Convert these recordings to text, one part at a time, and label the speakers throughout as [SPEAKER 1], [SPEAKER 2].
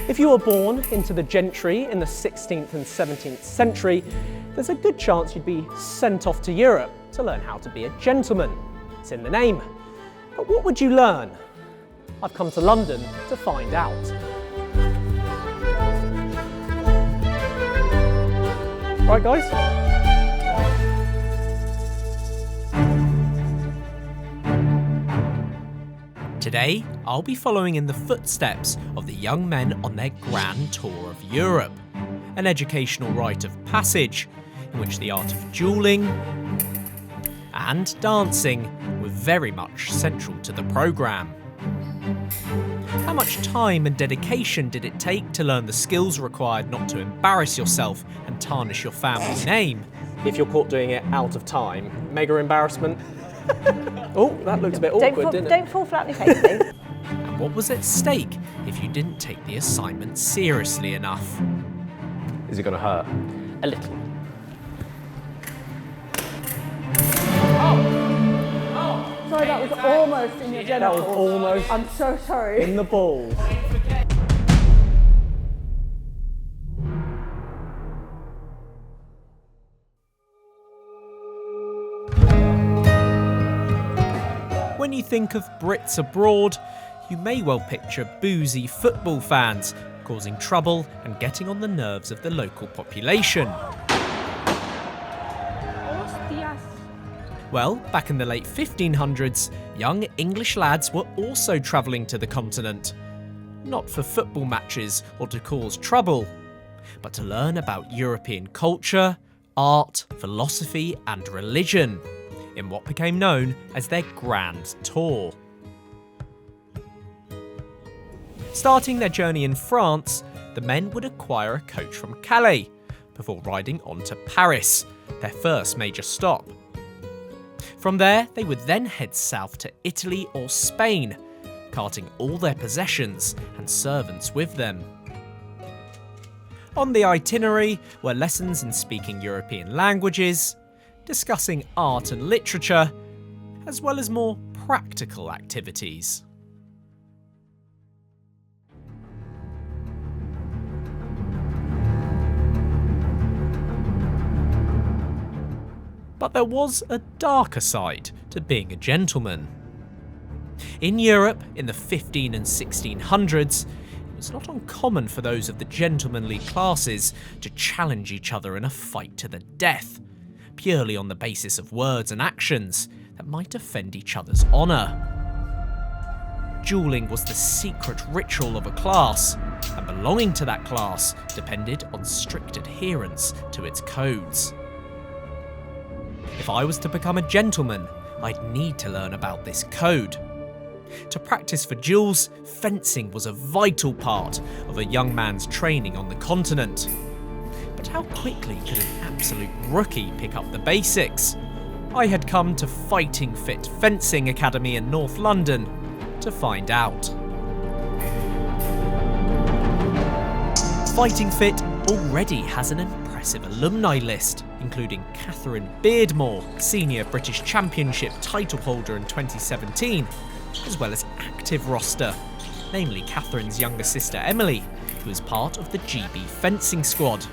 [SPEAKER 1] If you were born into the gentry in the 16th and 17th century, there's a good chance you'd be sent off to Europe to learn how to be a gentleman. It's in the name. But what would you learn? I've come to London to find out. Right, guys?
[SPEAKER 2] Today, I'll be following in the footsteps of the young men on their grand tour of Europe, an educational rite of passage in which the art of duelling and dancing were very much central to the programme. How much time and dedication did it take to learn the skills required not to embarrass yourself and tarnish your family name?
[SPEAKER 1] If you're caught doing it out of time, mega embarrassment. Oh, that looks a bit awkward, didn't it?
[SPEAKER 3] Don't fall flat on your face, please.
[SPEAKER 2] And what was at stake if you didn't take the assignment seriously enough?
[SPEAKER 1] Is it going to hurt?
[SPEAKER 3] A little. Sorry, that was almost in your genitals.
[SPEAKER 1] That was almost
[SPEAKER 3] I'm so sorry.
[SPEAKER 1] in the balls.
[SPEAKER 2] When you think of Brits abroad, you may well picture boozy football fans causing trouble and getting on the nerves of the local population. Well, back in the late 1500s, young English lads were also travelling to the continent. Not for football matches or to cause trouble, but to learn about European culture, art, philosophy and religion in what became known as their Grand Tour. Starting their journey in France, the men would acquire a coach from Calais before riding on to Paris, their first major stop. From there, they would then head south to Italy or Spain, carting all their possessions and servants with them. On the itinerary were lessons in speaking European languages, discussing art and literature, as well as more practical activities. But there was a darker side to being a gentleman. In Europe, in the 15 and 1600s, it was not uncommon for those of the gentlemanly classes to challenge each other in a fight to the death, purely on the basis of words and actions that might offend each other's honour. Duelling was the secret ritual of a class, and belonging to that class depended on strict adherence to its codes. If I was to become a gentleman, I'd need to learn about this code. To practice for duels, fencing was a vital part of a young man's training on the continent. But how quickly could an absolute rookie pick up the basics? I had come to Fighting Fit Fencing Academy in North London to find out. Fighting Fit already has an impressive alumni list, including Catherine Beardmore, Senior British Championship title holder in 2017, as well as active roster, namely Catherine's younger sister Emily, who is part of the GB fencing squad.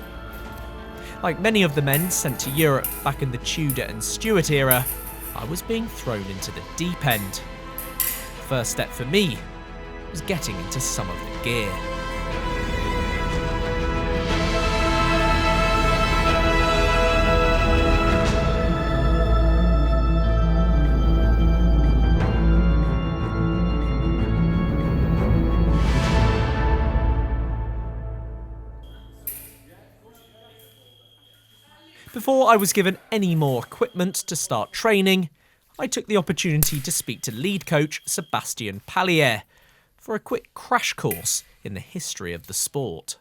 [SPEAKER 2] Like many of the men sent to Europe back in the Tudor and Stuart era, I was being thrown into the deep end. The first step for me was getting into some of the gear. Before I was given any more equipment to start training, I took the opportunity to speak to lead coach Sébastien Pallier for a quick crash course in the history of the sport.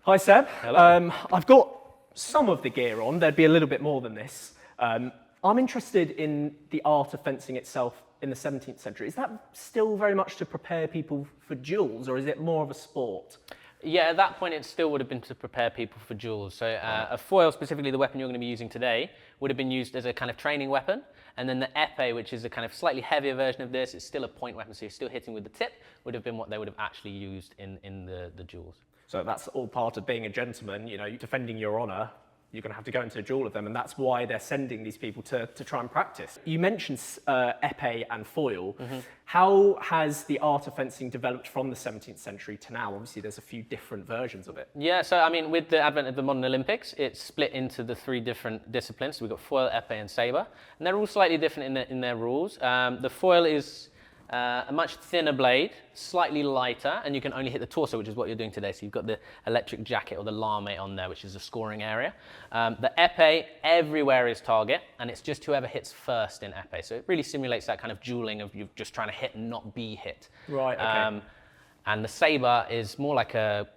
[SPEAKER 1] Hi Seb.
[SPEAKER 4] Hello.
[SPEAKER 1] I've got some of the gear on, there'd be a little bit more than this. I'm interested in the art of fencing itself in the 17th century. Is that still very much to prepare people for duels, or is it more of a sport?
[SPEAKER 4] Yeah, at that point it still would have been to prepare people for duels. So a foil, specifically the weapon you're going to be using today, would have been used as a kind of training weapon. And then the épée, which is a kind of slightly heavier version of this, it's still a point weapon, so you're still hitting with the tip, would have been what they would have actually used in the duels.
[SPEAKER 1] So that's all part of being a gentleman, you know, defending your honour. You're going to have to go into a duel with them, and that's why they're sending these people to try and practice. You mentioned épée and foil. How has the art of fencing developed from the 17th century to now? Obviously, there's a few different versions of it.
[SPEAKER 4] Yeah, so I mean, with the advent of the modern Olympics, it's split into the 3 different disciplines. So we've got foil, épée, and sabre, and they're all slightly different in their rules. The foil is a much thinner blade, slightly lighter, and you can only hit the torso, which is what you're doing today. So you've got the electric jacket or the lame on there, which is the scoring area. The épée, everywhere is target, and it's just whoever hits first in épée. So it really simulates that kind of dueling of you just trying to hit and not be hit.
[SPEAKER 1] Right, okay.
[SPEAKER 4] And the sabre is more like a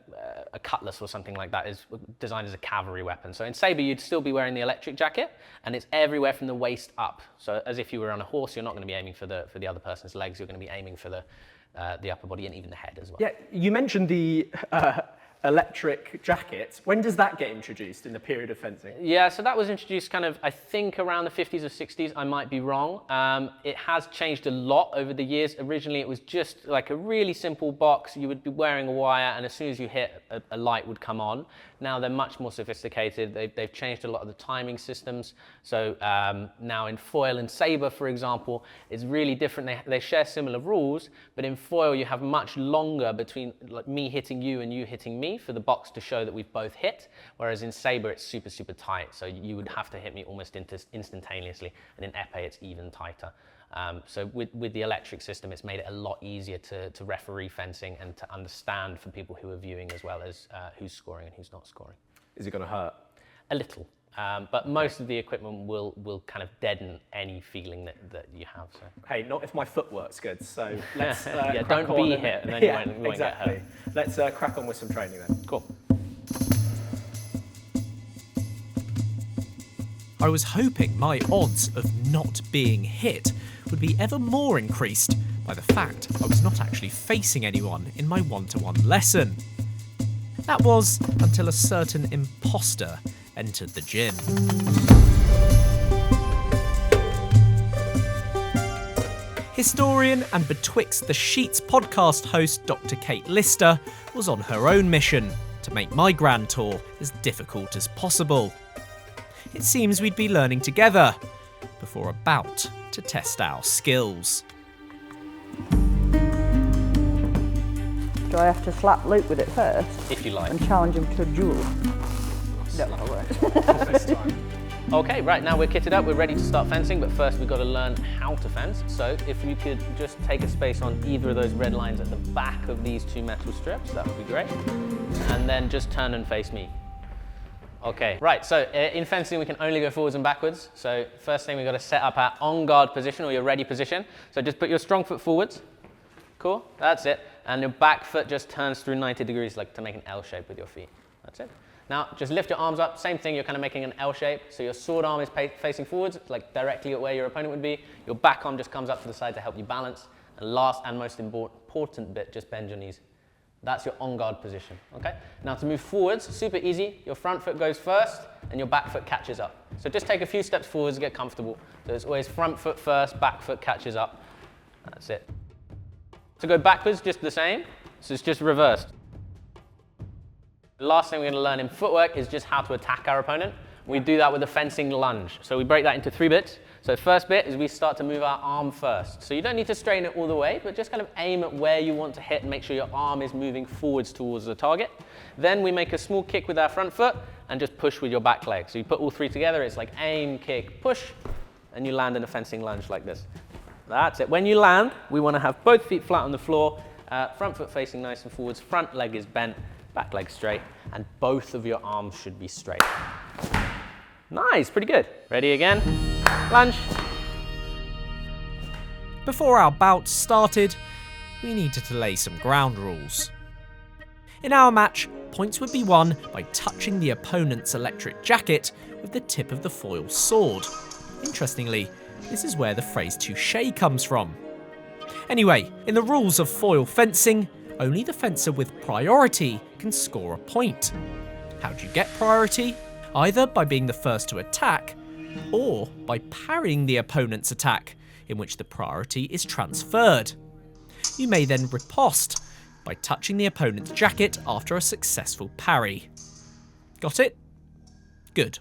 [SPEAKER 4] cutlass or something like that. It's designed as a cavalry weapon. So in sabre, you'd still be wearing the electric jacket, and it's everywhere from the waist up. So as if you were on a horse, you're not going to be aiming for the other person's legs. You're going to be aiming for the upper body and even the head as well.
[SPEAKER 1] Yeah, you mentioned the electric jacket. When does that get introduced in the period of fencing?
[SPEAKER 4] Yeah, so that was introduced kind of, I think, around the 50s or 60s. I might be wrong. It has changed a lot over the years. Originally, it was just like a really simple box. You would be wearing a wire, and as soon as you hit, a light would come on. Now they're much more sophisticated. They've changed a lot of the timing systems. So now in foil and sabre, for example, it's really different. They share similar rules, but in foil you have much longer between like me hitting you and you hitting me for the box to show that we've both hit, whereas in sabre it's super, super tight. So you would have to hit me almost instantaneously, and in épée it's even tighter. So with the electric system, it's made it a lot easier to referee fencing and to understand for people who are viewing as well as who's scoring and who's not scoring.
[SPEAKER 1] Is it going to hurt?
[SPEAKER 4] A little, but most of the equipment will kind of deaden any feeling that you have. So.
[SPEAKER 1] Hey, not if my footwork's good, so let's
[SPEAKER 4] yeah, don't be hit and then you won't get hurt.
[SPEAKER 1] Let's crack on with some training then.
[SPEAKER 4] Cool.
[SPEAKER 2] I was hoping my odds of not being hit would be ever more increased by the fact I was not actually facing anyone in my one-to-one lesson. That was until a certain imposter entered the gym. Historian and Betwixt the Sheets podcast host Dr. Kate Lister was on her own mission to make my grand tour as difficult as possible. It seems we'd be learning together before a bout to test our skills.
[SPEAKER 3] Do I have to slap Luke with it first
[SPEAKER 4] If you like.
[SPEAKER 3] and challenge him to a duel? No, I won't.
[SPEAKER 4] Okay, right, now we're kitted up, we're ready to start fencing, but first we've got to learn how to fence. So if you could just take a space on either of those red lines at the back of these 2 metal strips, that would be great. And then just turn and face me. Okay, right, so in fencing we can only go forwards and backwards. So first thing we've got to set up our on guard position or your ready position. So just put your strong foot forwards. Cool, that's it. And your back foot just turns through 90 degrees, like to make an L shape with your feet. That's it. Now just lift your arms up, same thing, you're kind of making an L shape. So your sword arm is facing forwards, like directly at where your opponent would be. Your back arm just comes up to the side to help you balance. And last and most important bit, just bend your knees. That's your on-guard position, okay? Now to move forwards, super easy. Your front foot goes first and your back foot catches up. So just take a few steps forwards to get comfortable. So it's always front foot first, back foot catches up. That's it. To go backwards, just the same. So it's just reversed. The last thing we're going to learn in footwork is just how to attack our opponent. We do that with a fencing lunge. So we break that into 3 bits. So the first bit is we start to move our arm first. So you don't need to straighten it all the way, but just kind of aim at where you want to hit and make sure your arm is moving forwards towards the target. Then we make a small kick with our front foot and just push with your back leg. So you put all 3 together, it's like aim, kick, push, and you land in a fencing lunge like this. That's it. When you land, we want to have both feet flat on the floor, front foot facing nice and forwards, front leg is bent, back leg straight, and both of your arms should be straight. Nice, pretty good. Ready again, lunge.
[SPEAKER 2] Before our bout started, we needed to lay some ground rules. In our match, points would be won by touching the opponent's electric jacket with the tip of the foil sword. Interestingly, this is where the phrase touché comes from. Anyway, in the rules of foil fencing, only the fencer with priority can score a point. How do you get priority? Either by being the first to attack, or by parrying the opponent's attack, in which the priority is transferred. You may then riposte by touching the opponent's jacket after a successful parry. Got it? Good.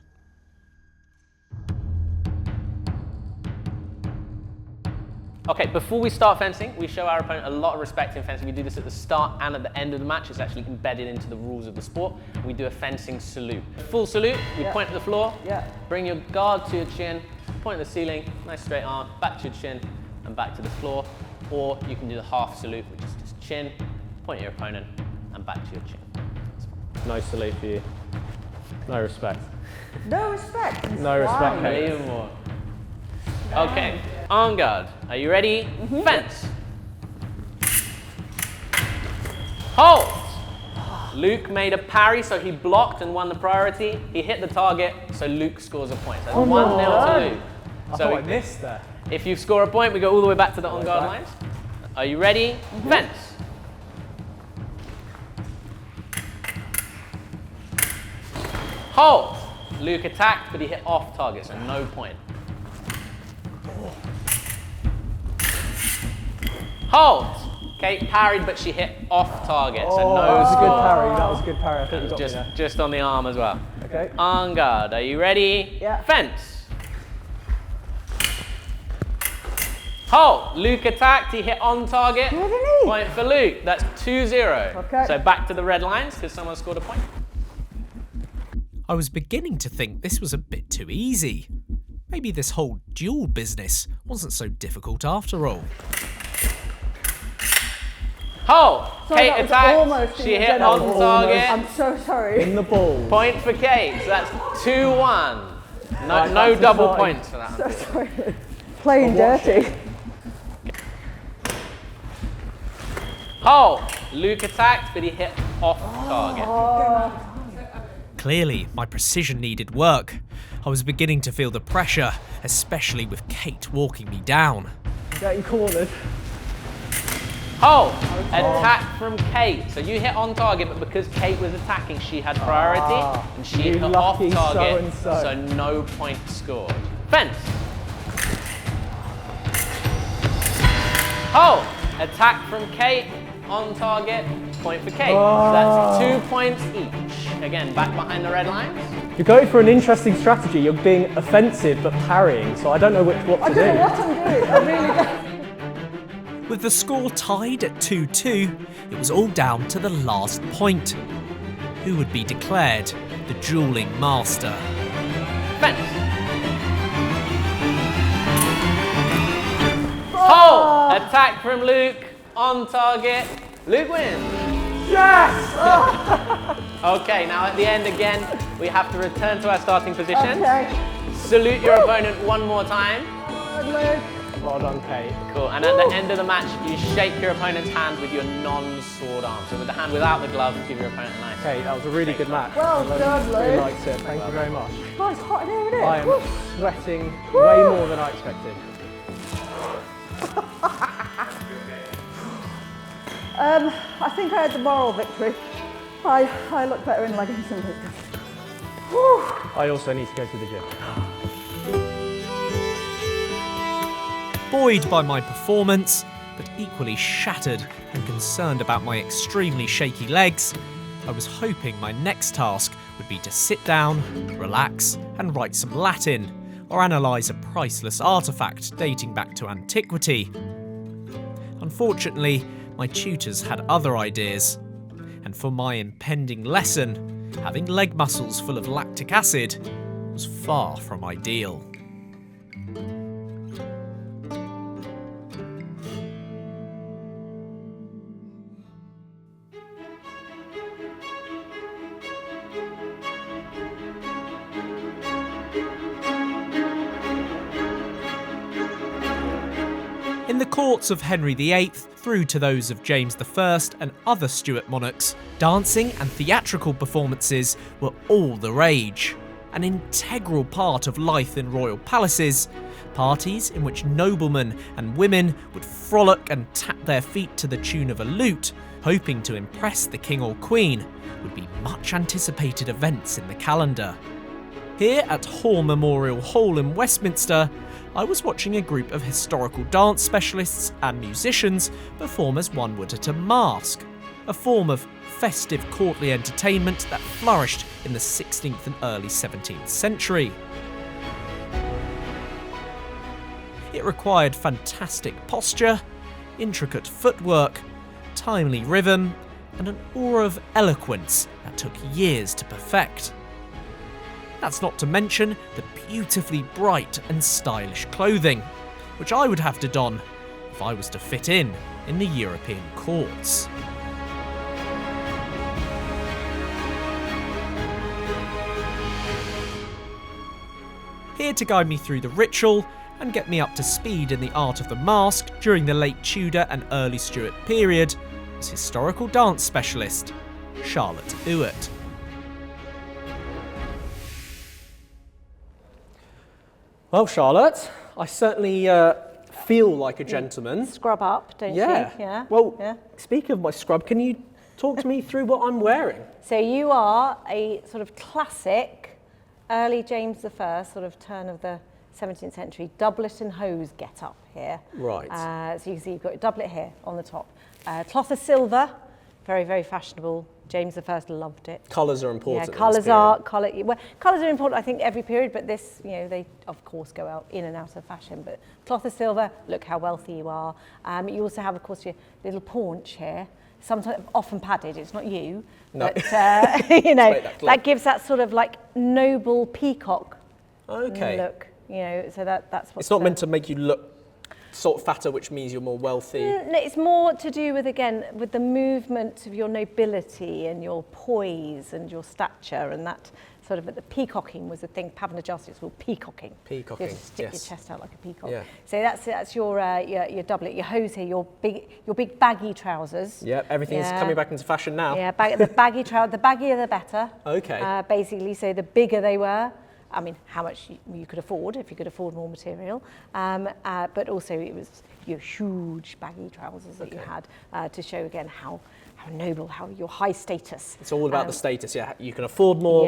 [SPEAKER 4] Okay, before we start fencing, we show our opponent a lot of respect in fencing. We do this at the start and at the end of the match. It's actually embedded into the rules of the sport. We do a fencing salute. Full salute, we point at the floor, bring your guard to your chin, point at the ceiling, nice straight arm, back to your chin and back to the floor. Or you can do the half salute, which is just chin, point at your opponent and back to your chin.
[SPEAKER 1] No salute for you. No respect.
[SPEAKER 3] No respect.
[SPEAKER 1] No respect, Kate.
[SPEAKER 4] Even more. Okay, en garde. Are you ready? Fence. Hold. Luke made a parry, so he blocked and won the priority. He hit the target, so Luke scores a point. So 1-0 to Luke.
[SPEAKER 1] I thought I missed there.
[SPEAKER 4] If you score a point, we go all the way back to the en garde lines. Are you ready? Fence. Hold. Luke attacked, but he hit off target, so no point. Hold. Kate parried, but she hit off target, so no
[SPEAKER 1] That was a
[SPEAKER 4] score.
[SPEAKER 1] good parry. That was a good parry. I think you got me there.
[SPEAKER 4] Just on the arm as well.
[SPEAKER 1] Okay.
[SPEAKER 4] En garde. Are you ready?
[SPEAKER 3] Yeah.
[SPEAKER 4] Fence. Hold. Luke attacked. He hit on target.
[SPEAKER 3] Didn't he?
[SPEAKER 4] Point for Luke. That's 2-0.
[SPEAKER 3] Okay.
[SPEAKER 4] So back to the red lines because someone scored a point.
[SPEAKER 2] I was beginning to think this was a bit too easy. Maybe this whole duel business wasn't so difficult after all.
[SPEAKER 4] Hold.
[SPEAKER 3] Sorry,
[SPEAKER 4] Kate
[SPEAKER 3] that was
[SPEAKER 4] attacked.
[SPEAKER 3] almost in
[SPEAKER 4] She
[SPEAKER 3] your
[SPEAKER 4] hit
[SPEAKER 3] general.
[SPEAKER 4] on target.
[SPEAKER 3] I'm so sorry.
[SPEAKER 1] In the ball.
[SPEAKER 4] Point for Kate. So that's 2-1. No,
[SPEAKER 1] Right,
[SPEAKER 4] no
[SPEAKER 1] that's
[SPEAKER 4] double
[SPEAKER 1] exciting.
[SPEAKER 4] points for that.
[SPEAKER 3] So sorry. Playing dirty.
[SPEAKER 4] Hold. Luke attacked, but he hit off target.
[SPEAKER 2] Clearly, my precision needed work. I was beginning to feel the pressure, especially with Kate walking me down.
[SPEAKER 1] Getting cornered.
[SPEAKER 4] Hold. Attack from Kate. So you hit on target, but because Kate was attacking, she had priority, and she
[SPEAKER 1] you
[SPEAKER 4] hit off
[SPEAKER 1] lucky
[SPEAKER 4] target,
[SPEAKER 1] so-and-so.
[SPEAKER 4] so no point scored. Fence. Hold. Attack from Kate, on target, point for Kate. So that's 2 points each. Again, back behind the red lines.
[SPEAKER 1] You're going for an interesting strategy. You're being offensive but parrying, so I don't know what
[SPEAKER 3] I
[SPEAKER 1] to
[SPEAKER 3] don't know
[SPEAKER 1] do.
[SPEAKER 3] what I'm doing. I really don't.
[SPEAKER 2] With the score tied at 2-2, it was all down to the last point. Who would be declared the dueling master?
[SPEAKER 4] Fence. Hold. Attack from Luke, on target. Luke wins.
[SPEAKER 1] Yes!
[SPEAKER 4] Okay, now at the end again, we have to return to our starting position.
[SPEAKER 3] Okay.
[SPEAKER 4] Salute your opponent one more time.
[SPEAKER 3] Good, Luke.
[SPEAKER 1] Well done, Kate.
[SPEAKER 4] Cool, and at the end of the match, you shake your opponent's hand with your non-sword arm. So with the hand without the glove, give your opponent a nice.
[SPEAKER 1] Kate, that was a really good match.
[SPEAKER 3] Well done,
[SPEAKER 1] Really
[SPEAKER 3] Luke.
[SPEAKER 1] liked it. Thank you very much.
[SPEAKER 3] Oh, it's hot in here, isn't it?
[SPEAKER 1] I am
[SPEAKER 3] Woo.
[SPEAKER 1] sweating way more than I expected.
[SPEAKER 3] I think I had the moral victory. I look better in leggings than Luke. Whew.
[SPEAKER 1] I also need to go to the gym.
[SPEAKER 2] Buoyed by my performance, but equally shattered and concerned about my extremely shaky legs, I was hoping my next task would be to sit down, relax, and write some Latin, or analyse a priceless artefact dating back to antiquity. Unfortunately, my tutors had other ideas, and for my impending lesson, having leg muscles full of lactic acid was far from ideal. In the courts of Henry VIII through to those of James I and other Stuart monarchs, dancing and theatrical performances were all the rage. An integral part of life in royal palaces, parties in which noblemen and women would frolic and tap their feet to the tune of a lute, hoping to impress the king or queen, would be much anticipated events in the calendar. Here at Hall Memorial Hall in Westminster, I was watching a group of historical dance specialists and musicians perform as one would at a masque, a form of festive courtly entertainment that flourished in the 16th and early 17th century. It required fantastic posture, intricate footwork, timely rhythm, and an aura of eloquence that took years to perfect. That's not to mention the beautifully bright and stylish clothing, which I would have to don if I was to fit in the European courts. Here to guide me through the ritual and get me up to speed in the art of the masque during the late Tudor and early Stuart period is historical dance specialist Charlotte Ewart.
[SPEAKER 1] Well, Charlotte, I certainly feel like a gentleman.
[SPEAKER 3] Scrub up, don't
[SPEAKER 1] Yeah.
[SPEAKER 3] you? Yeah.
[SPEAKER 1] Well,
[SPEAKER 3] Yeah.
[SPEAKER 1] speaking of my scrub, can you talk to me through what I'm wearing?
[SPEAKER 3] So you are a sort of classic early James I, sort of turn of the 17th century, doublet and hose get up here.
[SPEAKER 1] Right.
[SPEAKER 3] So you can see you've got a doublet here on the top. Cloth of silver, very, very fashionable. James I loved it.
[SPEAKER 1] Colours are important.
[SPEAKER 3] Yeah, colours are important, I think, every period, but this, they of course go out in and out of fashion. But cloth of silver, look how wealthy you are. You also have, of course, your little paunch here. Sometimes often padded, it's not you,
[SPEAKER 1] No.
[SPEAKER 3] but that gives that sort of like noble peacock look. So that's what.
[SPEAKER 1] It's not meant to make you look sort of fatter, which means you're more wealthy.
[SPEAKER 3] No, it's more to do with, again, with the movement of your nobility and your poise and your stature, and that sort of, the peacocking was a thing. Pavanagasti was called peacocking.
[SPEAKER 1] Peacocking,
[SPEAKER 3] You have to stick
[SPEAKER 1] yes.
[SPEAKER 3] your chest out like a peacock.
[SPEAKER 1] Yeah.
[SPEAKER 3] So that's your doublet, your hose here, your big baggy trousers.
[SPEAKER 1] Yeah, everything's coming back into fashion now.
[SPEAKER 3] Yeah, the baggier the better.
[SPEAKER 1] Okay.
[SPEAKER 3] Basically, so the bigger they were, I mean, how much you could afford, if you could afford more material, but also it was your huge baggy trousers that you had to show again how noble, how your high status.
[SPEAKER 1] It's all about the status, yeah. You can afford more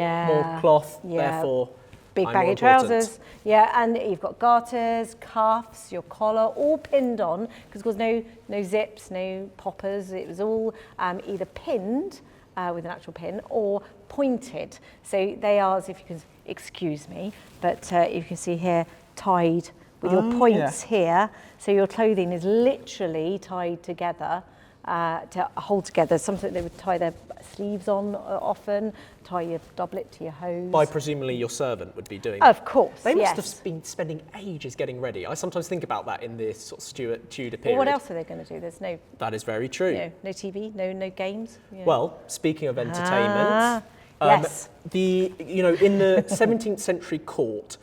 [SPEAKER 1] cloth, therefore
[SPEAKER 3] big
[SPEAKER 1] I'm
[SPEAKER 3] baggy
[SPEAKER 1] more important.
[SPEAKER 3] trousers. Yeah, and you've got garters, cuffs, your collar, all pinned on, because there was no zips, no poppers. It was all either pinned with an actual pin or pointed. So they are, as if you can excuse me, but you can see here, tied with your points here. So your clothing is literally tied together to hold together. Sometimes they would tie their sleeves on often, tie your doublet to your hose.
[SPEAKER 1] By presumably your servant would be doing that.
[SPEAKER 3] Of course,
[SPEAKER 1] They must
[SPEAKER 3] yes.
[SPEAKER 1] have been spending ages getting ready. I sometimes think about that in this sort of Tudor
[SPEAKER 3] Well,
[SPEAKER 1] period.
[SPEAKER 3] what else are they going to do? There's no,
[SPEAKER 1] That is very true.
[SPEAKER 3] no TV, no games.
[SPEAKER 1] Well, speaking of entertainment,
[SPEAKER 3] yes.
[SPEAKER 1] In the 17th century court,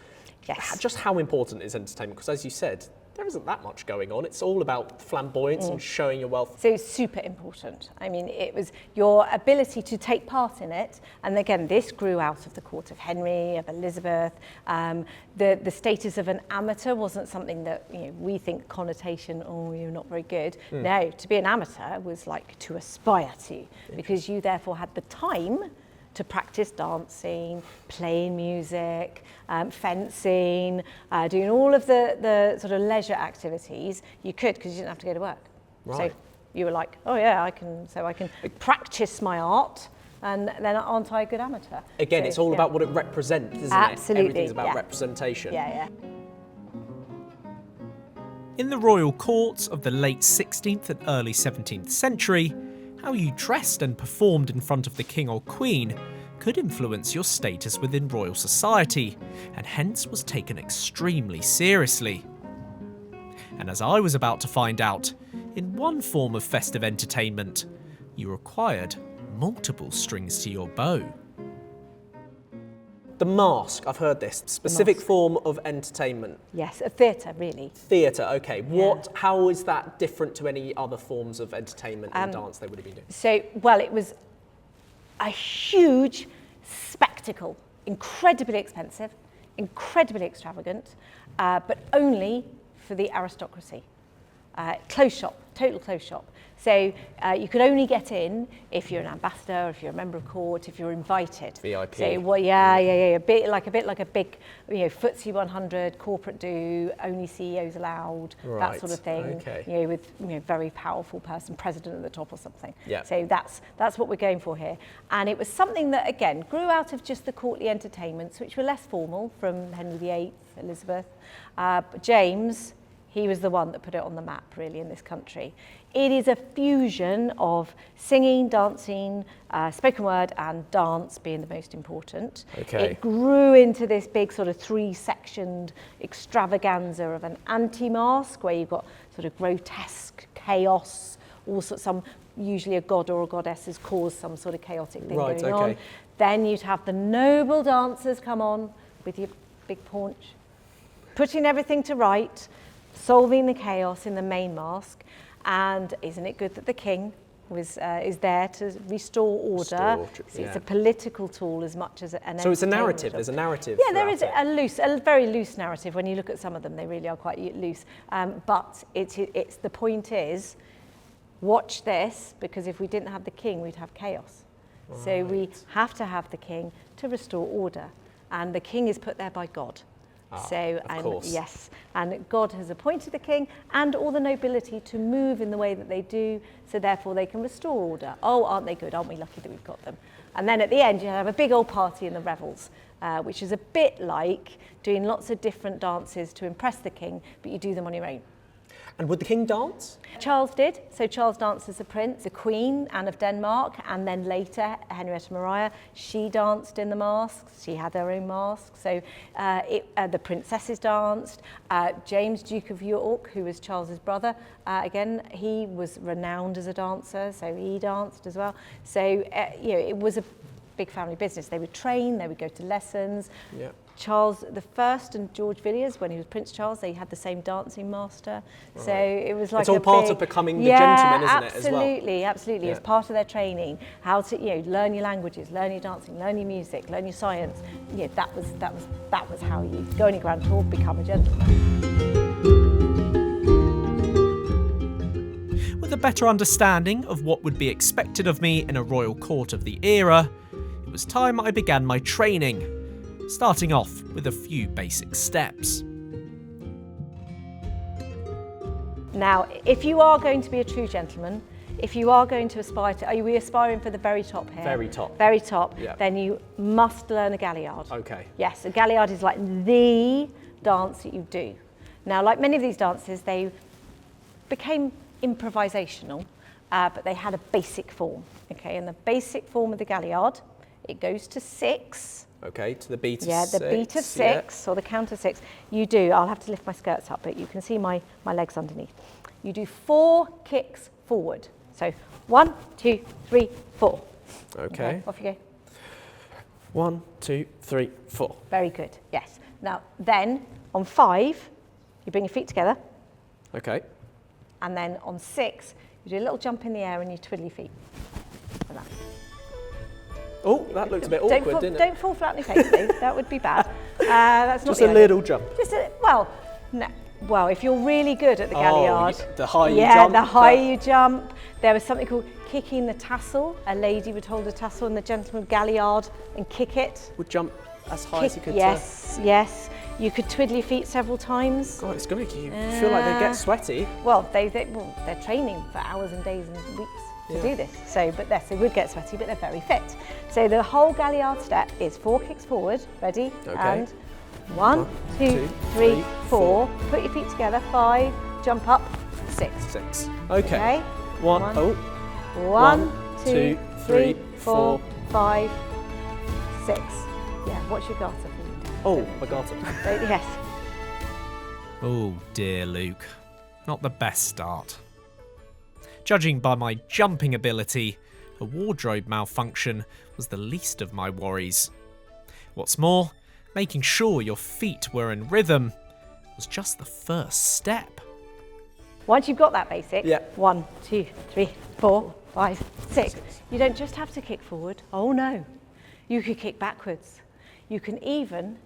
[SPEAKER 3] Yes.
[SPEAKER 1] just how important is entertainment? Because as you said, there isn't that much going on. It's all about flamboyance and showing your wealth.
[SPEAKER 3] So it's super important. I mean, it was your ability to take part in it. And again, this grew out of the court of Henry, of Elizabeth. The status of an amateur wasn't something that, we think connotation, you're not very good. No, to be an amateur was like to aspire to, because you therefore had the time to practice dancing, playing music, fencing, doing all of the sort of leisure activities. You could, because you didn't have to go to work.
[SPEAKER 1] Right.
[SPEAKER 3] So you were like, I can practice my art, and then aren't I a good amateur?
[SPEAKER 1] Again,
[SPEAKER 3] So,
[SPEAKER 1] it's all
[SPEAKER 3] yeah.
[SPEAKER 1] about what it represents, isn't
[SPEAKER 3] Absolutely,
[SPEAKER 1] it? Everything's about
[SPEAKER 3] yeah.
[SPEAKER 1] representation.
[SPEAKER 3] Yeah.
[SPEAKER 2] In the royal courts of the late 16th and early 17th century, how you dressed and performed in front of the king or queen could influence your status within royal society, and hence was taken extremely seriously. And as I was about to find out, in one form of festive entertainment, you required multiple strings to your bow.
[SPEAKER 1] The masque, I've heard this, specific form of entertainment.
[SPEAKER 3] Yes, a theatre, really.
[SPEAKER 1] Theatre, okay. How is that different to any other forms of entertainment and dance they would have been doing?
[SPEAKER 3] So, well, it was a huge spectacle, incredibly expensive, incredibly extravagant, but only for the aristocracy. close shop, total close shop. So you could only get in if you're an ambassador, if you're a member of court, if you're invited.
[SPEAKER 1] VIP.
[SPEAKER 3] So well, yeah, a bit like a big, FTSE 100 corporate do, only CEOs allowed,
[SPEAKER 1] Right.
[SPEAKER 3] that sort of thing.
[SPEAKER 1] Okay.
[SPEAKER 3] With very powerful person, president at the top or something.
[SPEAKER 1] Yeah.
[SPEAKER 3] So that's what we're going for here. And it was something that again grew out of just the courtly entertainments, which were less formal from Henry VIII, Elizabeth, but James. He was the one that put it on the map, really, in this country. It is a fusion of singing, dancing, spoken word, and dance being the most important.
[SPEAKER 1] Okay.
[SPEAKER 3] It grew into this big sort of three-sectioned extravaganza of an anti-masque, where you've got sort of grotesque chaos, all sorts, usually a god or a goddess has caused some sort of chaotic thing going on. Then you'd have the noble dancers come on with your big paunch, putting everything to right, solving the chaos in the main masque. And isn't it good that the king is there to restore order? It's a political tool as much as an
[SPEAKER 1] So it's a narrative,
[SPEAKER 3] tool.
[SPEAKER 1] There's a narrative.
[SPEAKER 3] Yeah, there is a very loose narrative. When you look at some of them, they really are quite loose. But it's the point is, watch this, because if we didn't have the king, we'd have chaos. Right. So we have to have the king to restore order. And the king is put there by God. Of course. Yes, and God has appointed the king and all the nobility to move in the way that they do, so therefore they can restore order. Oh, aren't they good? Aren't we lucky that we've got them? And then at the end you have a big old party in the revels, which is a bit like doing lots of different dances to impress the king, but you do them on your own.
[SPEAKER 1] And would the king dance?
[SPEAKER 3] Charles did. So Charles danced as a prince. The Queen, Anne of Denmark, and then later Henrietta Maria, she danced in the masques. She had her own masque. So the princesses danced. James, Duke of York, who was Charles's brother, again, he was renowned as a dancer, so he danced as well. So it was a big family business. They would train, they would go to lessons. Yeah. Charles I and George Villiers, when he was Prince Charles, they had the same dancing master. Right. So it was like
[SPEAKER 1] it's all part of becoming the gentleman, isn't it, as well? Absolutely. It's part of their training. How to learn your languages, learn your dancing, learn your music, learn your science. That was how you go on your grand tour, become a gentleman.
[SPEAKER 2] With a better understanding of what would be expected of me in a royal court of the era, it was time I began my training, starting off with a few basic steps.
[SPEAKER 3] Now, if you are going to be a true gentleman, if you are going to aspire to, are we aspiring for the very top here?
[SPEAKER 1] Very top.
[SPEAKER 3] Very top,
[SPEAKER 1] yeah.
[SPEAKER 3] Then you must learn a Galliard.
[SPEAKER 1] Okay.
[SPEAKER 3] Yes, a Galliard is like the dance that you do. Now, like many of these dances, they became improvisational, but they had a basic form, okay? And the basic form of the Galliard, it goes to 6.
[SPEAKER 1] Okay, to the beat of 6.
[SPEAKER 3] Yeah, the beat of 6, or the count of 6. You do, I'll have to lift my skirts up, but you can see my legs underneath. You do 4 kicks forward. So 1, 2, 3, 4.
[SPEAKER 1] Okay.
[SPEAKER 3] Off you go.
[SPEAKER 1] 1, 2, 3, 4.
[SPEAKER 3] Very good, yes. Now, then, on 5, you bring your feet together.
[SPEAKER 1] Okay.
[SPEAKER 3] And then on 6, you do a little jump in the air and you twiddle your feet. Like that.
[SPEAKER 1] Oh, that looks a bit awkward, didn't it?
[SPEAKER 3] Don't fall flat on your face, though. That would be bad. That's not
[SPEAKER 1] just a little jump.
[SPEAKER 3] Well, if you're really good at the Galliard,
[SPEAKER 1] the higher you jump.
[SPEAKER 3] Yeah, the higher you jump. There was something called kicking the tassel. A lady would hold a tassel and the gentleman would Galliard and kick it.
[SPEAKER 1] Would jump as high as you could.
[SPEAKER 3] Yes, yes. You could twiddle your feet several times.
[SPEAKER 1] God, it's going to make you feel like they get sweaty.
[SPEAKER 3] Well, they're training for hours and days and weeks to do this. So, they would get sweaty, but they're very fit. So the whole Galliard step is 4 kicks forward. Ready?
[SPEAKER 1] Okay.
[SPEAKER 3] And 1, 2, 3, 4. Put your feet together. 5. Jump up. 6.
[SPEAKER 1] Okay. 1,
[SPEAKER 3] 2, 3, 4, 5, 6. Yeah. What's your garter?
[SPEAKER 1] Oh, my garter.
[SPEAKER 3] Yes.
[SPEAKER 2] Oh dear, Luke. Not the best start. Judging by my jumping ability, a wardrobe malfunction was the least of my worries. What's more, making sure your feet were in rhythm was just the first step.
[SPEAKER 3] Once you've got that basic, 1, 2, 3, 4, 5, 6, you don't just have to kick forward. Oh no, you could kick backwards. You can even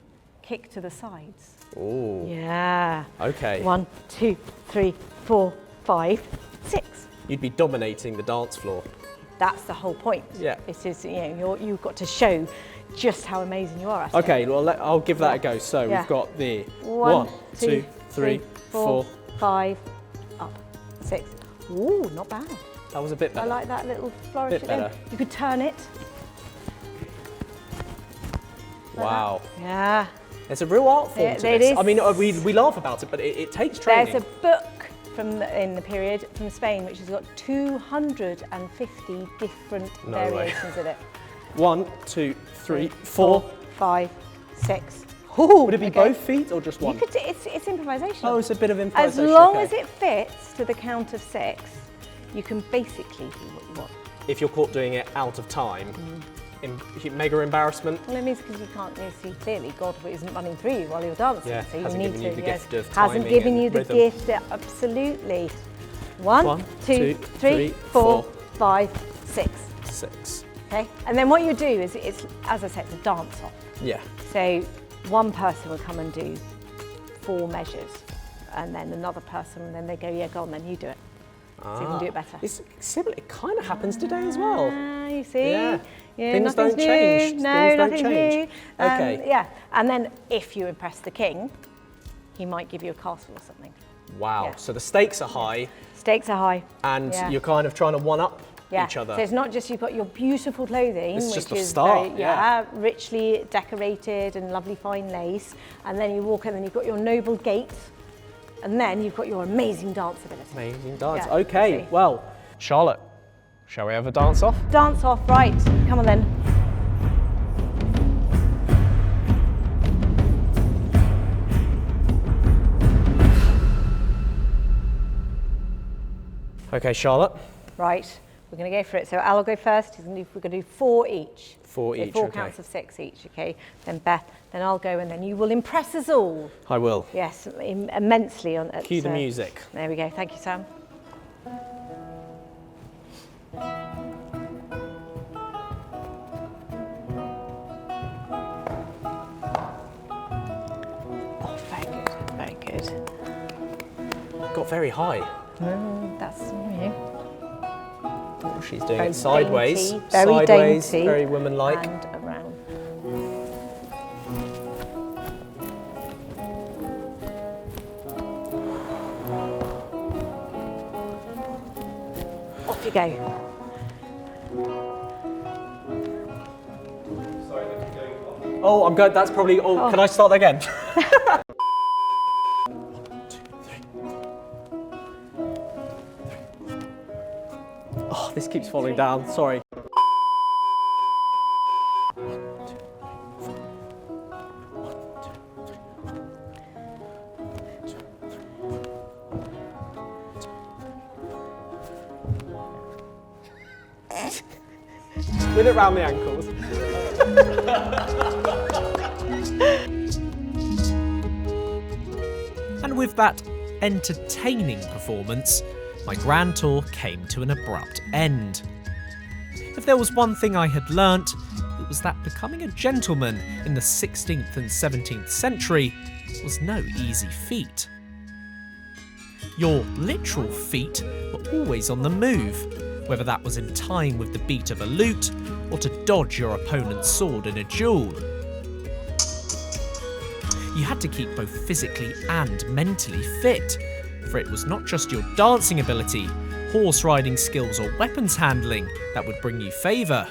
[SPEAKER 3] kick to the sides.
[SPEAKER 1] Oh.
[SPEAKER 3] Yeah.
[SPEAKER 1] Okay.
[SPEAKER 3] 1, 2, 3, 4, 5, 6.
[SPEAKER 1] You'd be dominating the dance floor.
[SPEAKER 3] That's the whole point.
[SPEAKER 1] Yeah.
[SPEAKER 3] It is, you know, you've got to show just how amazing you are at it.
[SPEAKER 1] Okay, well, I'll give that a go. So
[SPEAKER 3] Yeah.
[SPEAKER 1] we've got the
[SPEAKER 3] 1,
[SPEAKER 1] 2, 3, 4.
[SPEAKER 3] 5, up, 6. Ooh, not bad.
[SPEAKER 1] That was a bit better.
[SPEAKER 3] I like that little flourish
[SPEAKER 1] Bit
[SPEAKER 3] at the end.
[SPEAKER 1] better.
[SPEAKER 3] You could turn it. Like
[SPEAKER 1] Wow.
[SPEAKER 3] that. Yeah.
[SPEAKER 1] There's a real art form to
[SPEAKER 3] It
[SPEAKER 1] this.
[SPEAKER 3] is.
[SPEAKER 1] I mean, we laugh about it, but it takes training.
[SPEAKER 3] There's a book in the period from Spain which has got 250 different
[SPEAKER 1] No way.
[SPEAKER 3] variations of it.
[SPEAKER 1] 1, 2, 3, 4.
[SPEAKER 3] 5, 6. Ooh,
[SPEAKER 1] Would it be
[SPEAKER 3] okay.
[SPEAKER 1] both feet or just one?
[SPEAKER 3] You could, it's improvisation.
[SPEAKER 1] Oh, it's a bit of
[SPEAKER 3] As
[SPEAKER 1] improvisation.
[SPEAKER 3] long
[SPEAKER 1] okay.
[SPEAKER 3] as it fits to the count of 6, you can basically do what you want.
[SPEAKER 1] If you're caught doing it out of time, mega embarrassment.
[SPEAKER 3] Well, it means because you can't see clearly God isn't running through you while you're dancing.
[SPEAKER 1] Yeah,
[SPEAKER 3] so you
[SPEAKER 1] hasn't
[SPEAKER 3] need
[SPEAKER 1] given
[SPEAKER 3] to,
[SPEAKER 1] you the
[SPEAKER 3] yes.
[SPEAKER 1] gift of
[SPEAKER 3] Hasn't
[SPEAKER 1] timing
[SPEAKER 3] given
[SPEAKER 1] and
[SPEAKER 3] you the
[SPEAKER 1] rhythm.
[SPEAKER 3] gift, absolutely. 1,
[SPEAKER 1] 1,
[SPEAKER 3] 2, 3, 4, 5, 6.
[SPEAKER 1] 6.
[SPEAKER 3] Okay, and then what you do is, it's, as I said, it's a dance off.
[SPEAKER 1] Yeah.
[SPEAKER 3] So one person will come and do 4 measures, and then another person, and then they go, yeah, go on then, you do it. So you can do it better.
[SPEAKER 1] It's similar. It kind of happens today as well.
[SPEAKER 3] You see?
[SPEAKER 1] Yeah.
[SPEAKER 3] Yeah,
[SPEAKER 1] Things
[SPEAKER 3] nothing's
[SPEAKER 1] don't
[SPEAKER 3] new.
[SPEAKER 1] change.
[SPEAKER 3] No,
[SPEAKER 1] Things don't
[SPEAKER 3] nothing's
[SPEAKER 1] change.
[SPEAKER 3] new.
[SPEAKER 1] Okay.
[SPEAKER 3] Yeah, and then if you impress the king, he might give you a castle or something.
[SPEAKER 1] Wow.
[SPEAKER 3] Yeah.
[SPEAKER 1] So the stakes are high,
[SPEAKER 3] Stakes are high.
[SPEAKER 1] and
[SPEAKER 3] Yeah.
[SPEAKER 1] you're kind of trying to one-up
[SPEAKER 3] Yeah.
[SPEAKER 1] each other.
[SPEAKER 3] So it's not just you've got your beautiful clothing,
[SPEAKER 1] It's
[SPEAKER 3] which
[SPEAKER 1] just the
[SPEAKER 3] is
[SPEAKER 1] start,
[SPEAKER 3] very,
[SPEAKER 1] yeah.
[SPEAKER 3] richly decorated and lovely fine lace, and then you walk in and you've got your noble gait, and then you've got your amazing dance ability.
[SPEAKER 1] Amazing dance.
[SPEAKER 3] Yeah,
[SPEAKER 1] Okay,
[SPEAKER 3] see.
[SPEAKER 1] well, Charlotte, shall we have a dance off?
[SPEAKER 3] Dance off, right? Come on then.
[SPEAKER 1] Okay, Charlotte.
[SPEAKER 3] Right, we're going to go for it. So Al will go first. We're going to do 4 each.
[SPEAKER 1] 4
[SPEAKER 3] So
[SPEAKER 1] each,
[SPEAKER 3] 4
[SPEAKER 1] okay.
[SPEAKER 3] counts of 6 each, okay? Then Beth, then I'll go, and then you will impress us all.
[SPEAKER 1] I will.
[SPEAKER 3] Yes, immensely.
[SPEAKER 1] Cue the music.
[SPEAKER 3] There we go. Thank you, Sam. Oh, very good, very good.
[SPEAKER 1] Got very high.
[SPEAKER 3] That's you.
[SPEAKER 1] Oh, she's doing
[SPEAKER 3] Very
[SPEAKER 1] it sideways.
[SPEAKER 3] dainty, very
[SPEAKER 1] sideways,
[SPEAKER 3] dainty,
[SPEAKER 1] very woman-like.
[SPEAKER 3] And around. Off you go.
[SPEAKER 1] Oh, I'm good. That's probably. Oh, can I start that again? 1, 2, 3. Oh, this keeps falling down. Sorry. 1, 2, 3, 4. 1, 2, 3, 4. With it round the ankles.
[SPEAKER 2] And with that entertaining performance, my grand tour came to an abrupt end. If there was one thing I had learnt, it was that becoming a gentleman in the 16th and 17th century was no easy feat. Your literal feet were always on the move, whether that was in time with the beat of a lute or to dodge your opponent's sword in a duel. You had to keep both physically and mentally fit, for it was not just your dancing ability, horse riding skills or weapons handling that would bring you favour.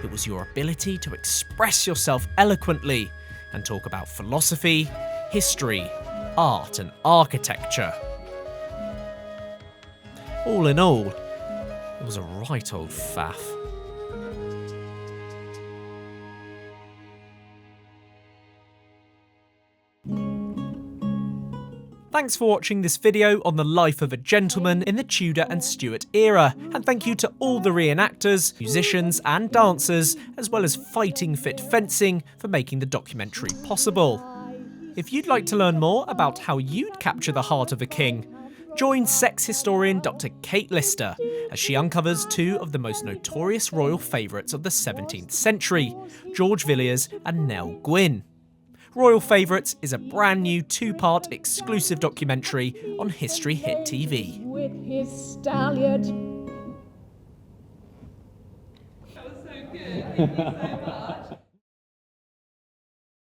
[SPEAKER 2] It was your ability to express yourself eloquently and talk about philosophy, history, art and architecture. All in all, it was a right old faff. Thanks for watching this video on the life of a gentleman in the Tudor and Stuart era, and thank you to all the reenactors, musicians and dancers, as well as Fighting Fit Fencing for making the documentary possible. If you'd like to learn more about how you'd capture the heart of a king, join sex historian Dr. Kate Lister as she uncovers 2 of the most notorious royal favourites of the 17th century, George Villiers and Nell Gwyn. Royal Favourites is a brand new 2-part exclusive documentary on History Hit TV.
[SPEAKER 5] With his stallion.
[SPEAKER 6] That was so good. Thank you so much.